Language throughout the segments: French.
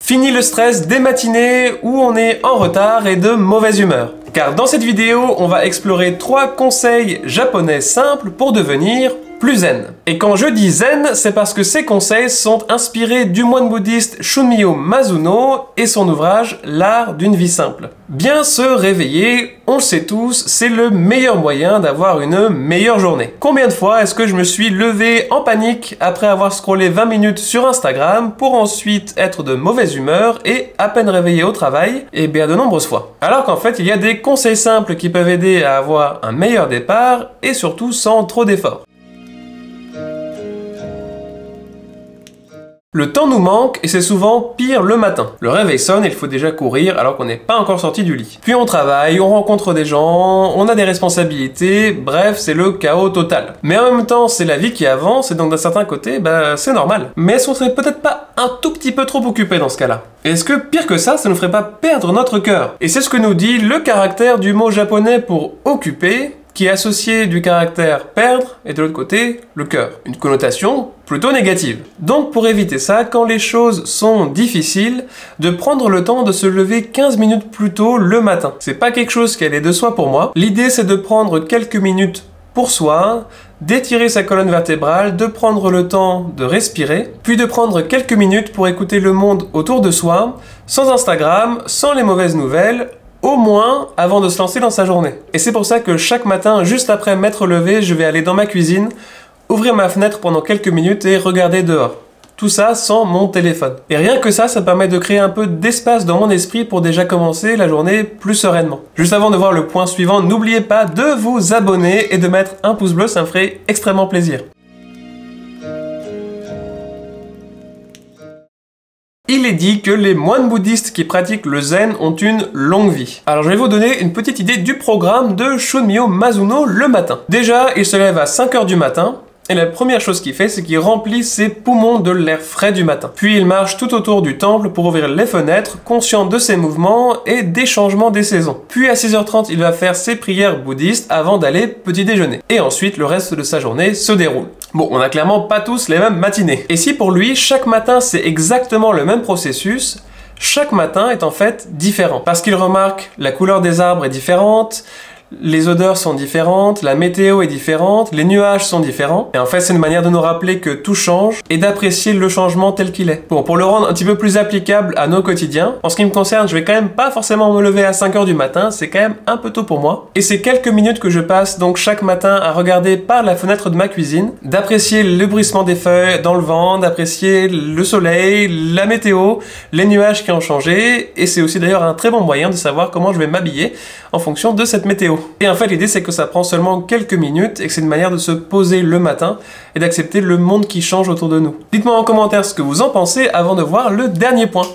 Fini le stress des matinées où on est en retard et de mauvaise humeur. Car dans cette vidéo, on va explorer 3 conseils japonais simples pour devenir plus zen. Et quand je dis zen, c'est parce que ces conseils sont inspirés du moine bouddhiste Shunmyo Masuno et son ouvrage L'art d'une vie simple. Bien se réveiller, on le sait tous, c'est le meilleur moyen d'avoir une meilleure journée. Combien de fois est-ce que je me suis levé en panique après avoir scrollé 20 minutes sur Instagram pour ensuite être de mauvaise humeur et à peine réveillé au travail? Eh bien de nombreuses fois. Alors qu'en fait, il y a des conseils simples qui peuvent aider à avoir un meilleur départ et surtout sans trop d'efforts. Le temps nous manque et c'est souvent pire le matin. Le réveil sonne et il faut déjà courir alors qu'on n'est pas encore sorti du lit. Puis on travaille, on rencontre des gens, on a des responsabilités, bref, c'est le chaos total. Mais en même temps, c'est la vie qui avance et donc d'un certain côté, c'est normal. Mais est-ce qu'on serait peut-être pas un tout petit peu trop occupé dans ce cas-là? Est-ce que pire que ça ne nous ferait pas perdre notre cœur? Et c'est ce que nous dit le caractère du mot japonais pour occuper, qui est associé du caractère perdre et de l'autre côté le cœur. Une connotation plutôt négative. Donc pour éviter ça, quand les choses sont difficiles, de prendre le temps de se lever 15 minutes plus tôt le matin. C'est pas quelque chose qui allait de soi pour moi. L'idée c'est de prendre quelques minutes pour soi, d'étirer sa colonne vertébrale, de prendre le temps de respirer, puis de prendre quelques minutes pour écouter le monde autour de soi, sans Instagram, sans les mauvaises nouvelles, au moins avant de se lancer dans sa journée. Et c'est pour ça que chaque matin, juste après m'être levé, je vais aller dans ma cuisine, ouvrir ma fenêtre pendant quelques minutes et regarder dehors. Tout ça sans mon téléphone. Et rien que ça permet de créer un peu d'espace dans mon esprit pour déjà commencer la journée plus sereinement. Juste avant de voir le point suivant, n'oubliez pas de vous abonner et de mettre un pouce bleu, ça me ferait extrêmement plaisir. Il est dit que les moines bouddhistes qui pratiquent le zen ont une longue vie. Alors je vais vous donner une petite idée du programme de Shunmyo Masuno le matin. Déjà, il se lève à 5 h du matin, et la première chose qu'il fait, c'est qu'il remplit ses poumons de l'air frais du matin. Puis il marche tout autour du temple pour ouvrir les fenêtres, conscient de ses mouvements et des changements des saisons. Puis à 6 h 30, il va faire ses prières bouddhistes avant d'aller petit déjeuner. Et ensuite, le reste de sa journée se déroule. Bon, on n'a clairement pas tous les mêmes matinées. Et si pour lui, chaque matin c'est exactement le même processus, chaque matin est en fait différent. Parce qu'il remarque la couleur des arbres est différente, les odeurs sont différentes, la météo est différente, les nuages sont différents. Et en fait, c'est une manière de nous rappeler que tout change et d'apprécier le changement tel qu'il est. Bon, pour le rendre un petit peu plus applicable à nos quotidiens, en ce qui me concerne, je vais quand même pas forcément me lever à 5 h du matin, c'est quand même un peu tôt pour moi. Et c'est quelques minutes que je passe donc chaque matin à regarder par la fenêtre de ma cuisine, d'apprécier le bruissement des feuilles dans le vent, d'apprécier le soleil, la météo, les nuages qui ont changé. Et c'est aussi d'ailleurs un très bon moyen de savoir comment je vais m'habiller en fonction de cette météo. Et en fait, l'idée, c'est que ça prend seulement quelques minutes et que c'est une manière de se poser le matin et d'accepter le monde qui change autour de nous. Dites-moi en commentaire ce que vous en pensez avant de voir le dernier point.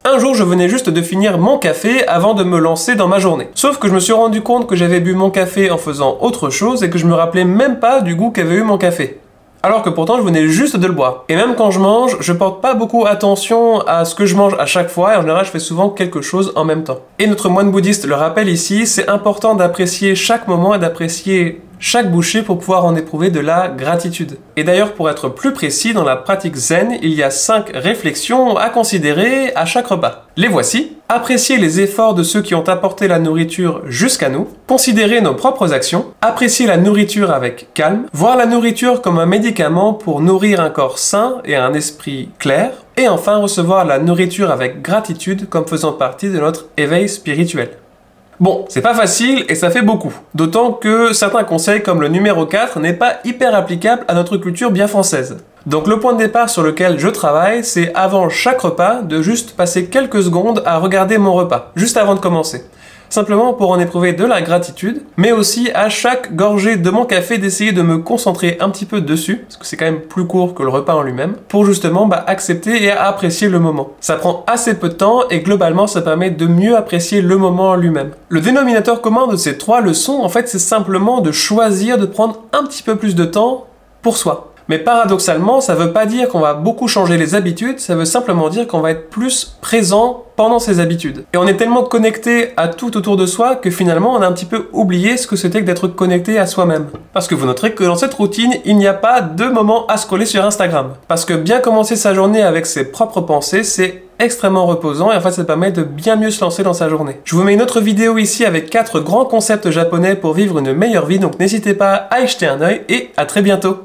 Un jour, je venais juste de finir mon café avant de me lancer dans ma journée. Sauf que je me suis rendu compte que j'avais bu mon café en faisant autre chose et que je me rappelais même pas du goût qu'avait eu mon café. Alors que pourtant je venais juste de le boire. Et même quand je mange, je porte pas beaucoup attention à ce que je mange à chaque fois et en général je fais souvent quelque chose en même temps. Et notre moine bouddhiste le rappelle ici, c'est important d'apprécier chaque moment et d'apprécier chaque bouchée pour pouvoir en éprouver de la gratitude. Et d'ailleurs, pour être plus précis, dans la pratique zen, il y a 5 réflexions à considérer à chaque repas. Les voici. Apprécier les efforts de ceux qui ont apporté la nourriture jusqu'à nous, considérer nos propres actions, apprécier la nourriture avec calme, voir la nourriture comme un médicament pour nourrir un corps sain et un esprit clair, et enfin recevoir la nourriture avec gratitude comme faisant partie de notre éveil spirituel. Bon, c'est pas facile et ça fait beaucoup. D'autant que certains conseils comme le numéro 4 n'est pas hyper applicable à notre culture bien française. Donc le point de départ sur lequel je travaille, c'est avant chaque repas de juste passer quelques secondes à regarder mon repas, juste avant de commencer. Simplement pour en éprouver de la gratitude, mais aussi à chaque gorgée de mon café d'essayer de me concentrer un petit peu dessus, parce que c'est quand même plus court que le repas en lui-même, pour justement accepter et apprécier le moment. Ça prend assez peu de temps et globalement ça permet de mieux apprécier le moment en lui-même. Le dénominateur commun de ces 3 leçons, en fait, c'est simplement de choisir de prendre un petit peu plus de temps pour soi. Mais paradoxalement, ça veut pas dire qu'on va beaucoup changer les habitudes, ça veut simplement dire qu'on va être plus présent pendant ces habitudes. Et on est tellement connecté à tout autour de soi que finalement on a un petit peu oublié ce que c'était que d'être connecté à soi-même. Parce que vous noterez que dans cette routine, il n'y a pas de moment à scroller sur Instagram. Parce que bien commencer sa journée avec ses propres pensées, c'est extrêmement reposant et en fait ça permet de bien mieux se lancer dans sa journée. Je vous mets une autre vidéo ici avec 4 grands concepts japonais pour vivre une meilleure vie, donc n'hésitez pas à y jeter un œil et à très bientôt.